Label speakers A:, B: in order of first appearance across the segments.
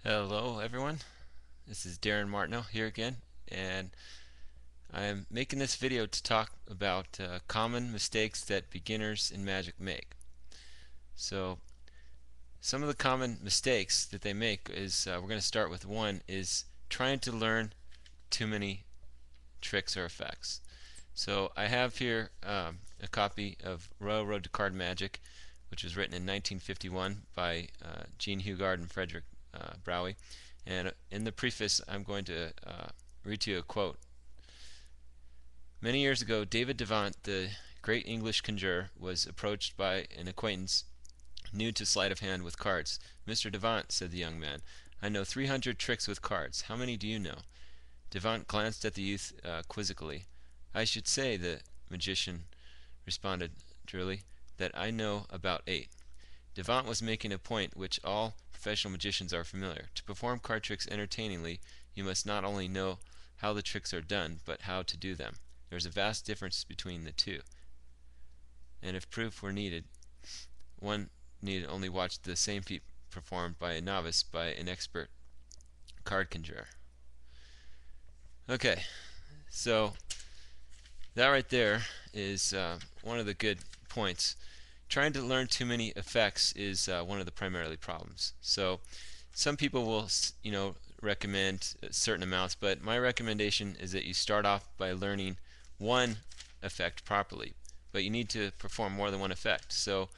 A: Hello everyone, this is Darren Martineau here again, and I am making this video to talk about common mistakes that beginners in Magic make. So some of the common mistakes that they make is, we're going to start with one, is trying to learn too many tricks or effects. So I have here a copy of Royal Road to Card Magic, which was written in 1951 by Gene Hugard and Frederick Browie. And in the preface, I'm going to read to you a quote. Many years ago, David Devant, the great English conjurer, was approached by an acquaintance new to sleight of hand with cards. "Mr. Devant," said the young man, "I know 300 tricks with cards. How many do you know?" Devant glanced at the youth quizzically. "I should say," the magician responded drearily, "that I know about 8." Devant was making a point which all professional magicians are familiar. To perform card tricks entertainingly, you must not only know how the tricks are done, but how to do them. There is a vast difference between the two, and if proof were needed, one need only watch the same feat performed by a novice by an expert card conjurer. Okay, so that right there is one of the good points. Trying to learn too many effects is one of the primarily problems. So some people will, recommend certain amounts, but my recommendation is that you start off by learning one effect properly, but you need to perform more than one effect. So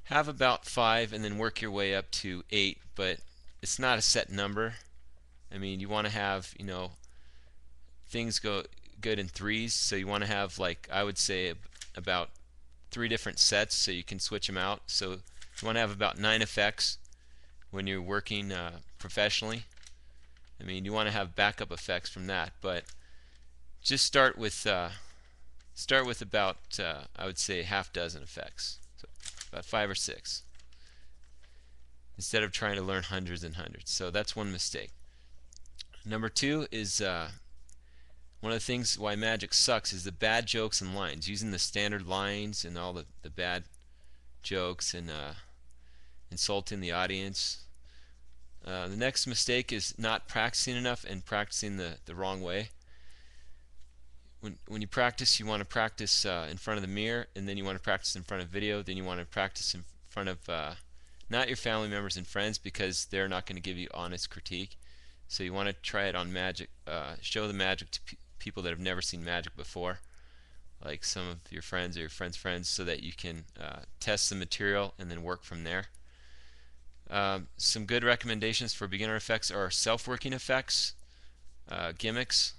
A: have about 5 and then work your way up to 8, but it's not a set number. I mean, you want to have, things go good in threes, so you want to have, like, I would say about 3 different sets so you can switch them out. So you want to have about 9 effects when you're working professionally. I mean, you want to have backup effects from that, but just start with about I would say half dozen effects, so about 5 or 6, instead of trying to learn hundreds and hundreds. So that's one mistake. Number 2 is one of the things why magic sucks is the bad jokes and lines, using the standard lines and all the bad jokes and insulting the audience. The next mistake is not practicing enough and practicing the wrong way. When you practice, you want to practice in front of the mirror, and then you want to practice in front of video, then you want to practice in front of not your family members and friends, because they're not going to give you honest critique. So you want to try it on magic, show the magic to people that have never seen magic before, like some of your friends or your friends' friends, so that you can test the material and then work from there. Some good recommendations for beginner effects are self-working effects, gimmicks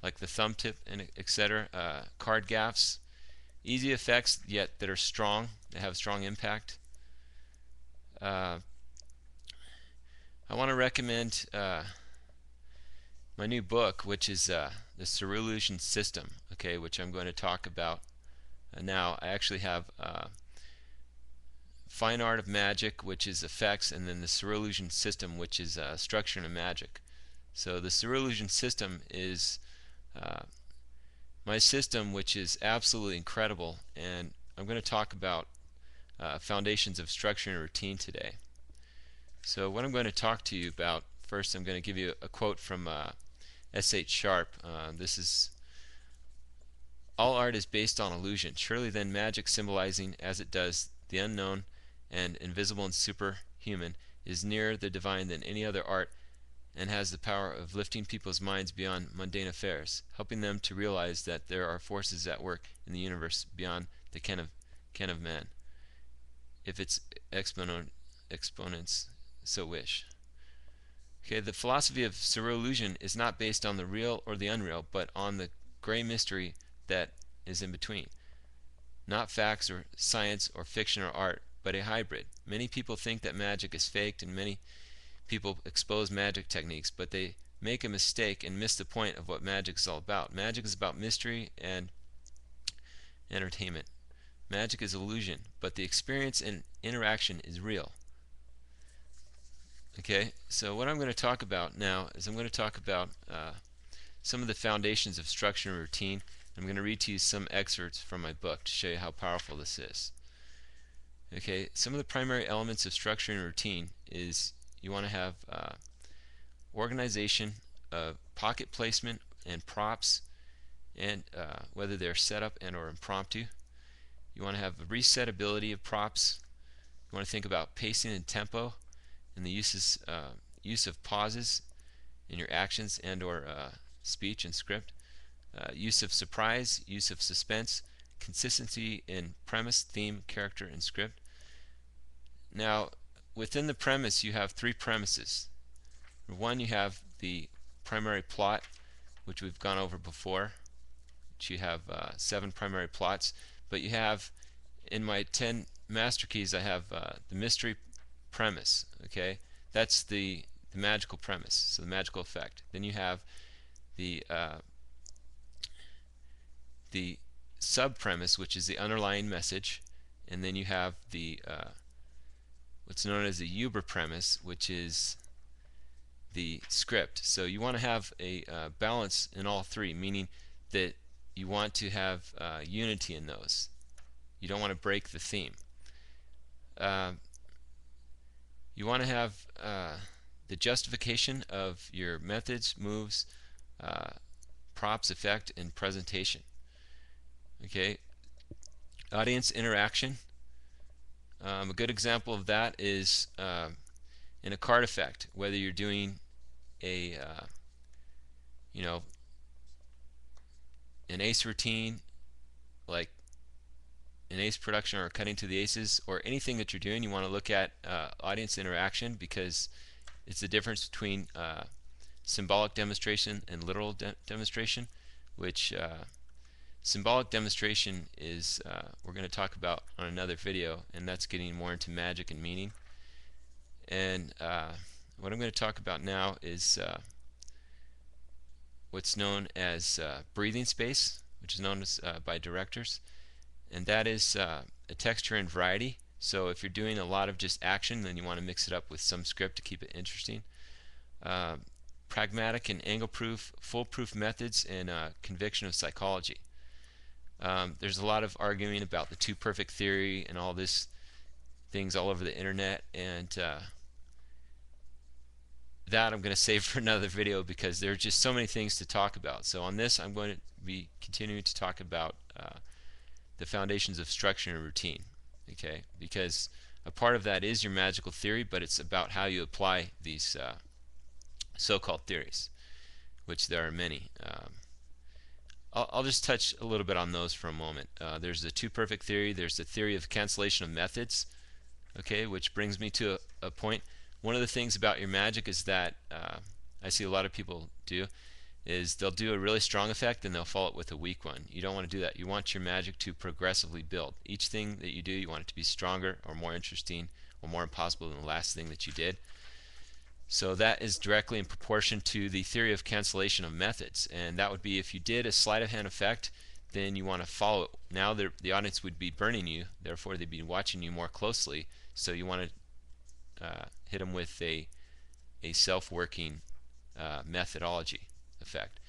A: like the thumb tip and etc., card gaffs, easy effects yet that are strong, that have strong impact. I want to recommend my new book, which is the Cerulean System, okay, which I'm going to talk about now. I actually have Fine Art of Magic, which is effects, and then the Cerulean System, which is structure and magic. So the Cerulean System is my system, which is absolutely incredible, and I'm going to talk about foundations of structure and routine today. So what I'm going to talk to you about first, I'm going to give you a quote from S.H. Sharp. This is, "All art is based on illusion. Surely then magic, symbolizing as it does the unknown and invisible and superhuman, is nearer the divine than any other art, and has the power of lifting people's minds beyond mundane affairs, helping them to realize that there are forces at work in the universe beyond the ken of man, if its exponents so wish." Okay, the philosophy of Cerulean is not based on the real or the unreal, but on the gray mystery that is in between. Not facts or science or fiction or art, but a hybrid. Many people think that magic is faked, and many people expose magic techniques, but they make a mistake and miss the point of what magic is all about. Magic is about mystery and entertainment. Magic is illusion, but the experience and interaction is real. Okay, so what I'm going to talk about now is I'm going to talk about some of the foundations of structure and routine. I'm going to read to you some excerpts from my book to show you how powerful this is. Okay, some of the primary elements of structure and routine is you want to have organization of pocket placement and props, and whether they're set up and or impromptu. You want to have a resetability of props. You want to think about pacing and tempo, and the use of pauses in your actions and or speech and script. Use of surprise, use of suspense, consistency in premise, theme, character, and script. Now, within the premise, you have three premises. One, you have the primary plot, which we've gone over before. You have 7 primary plots, but you have, in my 10 master keys, I have the mystery premise. Okay, that's the magical premise, so the magical effect. Then you have the sub premise, which is the underlying message, and then you have the what's known as the Uber premise, which is the script. So you want to have a balance in all three, meaning that you want to have unity in those. You don't want to break the theme. You want to have the justification of your methods, moves, props, effect, and presentation. Okay, audience interaction. A good example of that is in a card effect, whether you're doing a an ace routine like an ace production or cutting to the aces, or anything that you're doing, you want to look at audience interaction, because it's the difference between symbolic demonstration and literal demonstration, which symbolic demonstration is we're going to talk about on another video, and that's getting more into magic and meaning. And what I'm going to talk about now is what's known as breathing space, which is known as by directors, and that is a texture and variety. So if you're doing a lot of just action, then you want to mix it up with some script to keep it interesting. Pragmatic and angle-proof, foolproof methods, and conviction of psychology. There's a lot of arguing about the two perfect theory and all this things all over the internet, and that I'm going to save for another video, because there are just so many things to talk about. So on this, I'm going to be continuing to talk about the foundations of structure and routine. Okay, because a part of that is your magical theory, but it's about how you apply these so-called theories, which there are many. I'll just touch a little bit on those for a moment. There's the two perfect theory. There's the theory of cancellation of methods. Okay, which brings me to a point. One of the things about your magic is that I see a lot of people do is they'll do a really strong effect and they'll follow it with a weak one. You don't want to do that. You want your magic to progressively build. Each thing that you do, you want it to be stronger or more interesting or more impossible than the last thing that you did. So that is directly in proportion to the theory of cancellation of methods, and that would be if you did a sleight of hand effect, then you want to follow it. Now the audience would be burning you, therefore they'd be watching you more closely, so you want to hit them with a self-working methodology effect.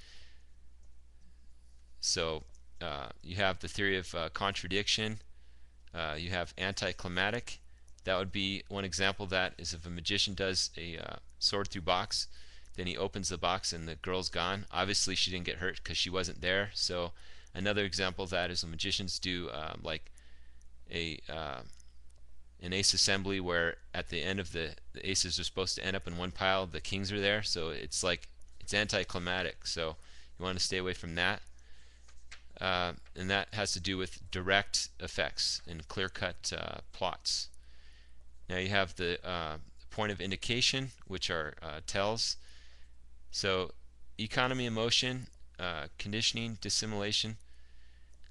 A: So you have the theory of contradiction, you have anticlimactic. That would be one example of that is if a magician does a sword through box, then he opens the box and the girl's gone. Obviously she didn't get hurt because she wasn't there. So another example of that is when magicians do like an ace assembly, where at the end of the aces are supposed to end up in one pile, the kings are there, so it's like it's anticlimactic. So you want to stay away from that. And that has to do with direct effects and clear-cut plots. Now you have the point of indication, which are tells. So economy of motion, conditioning, dissimulation,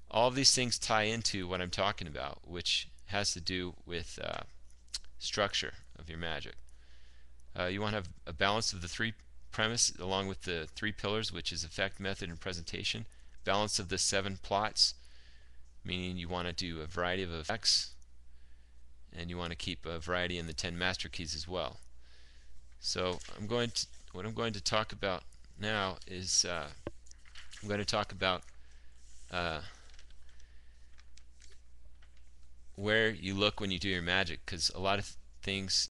A: all of these things tie into what I'm talking about, which has to do with structure of your magic. You want to have a balance of the three premise along with the three pillars, which is effect, method, and presentation. Balance of the 7 plots, meaning you want to do a variety of effects, and you want to keep a variety in the 10 master keys as well. So what I'm going to talk about now is I'm going to talk about where you look when you do your magic, because a lot of things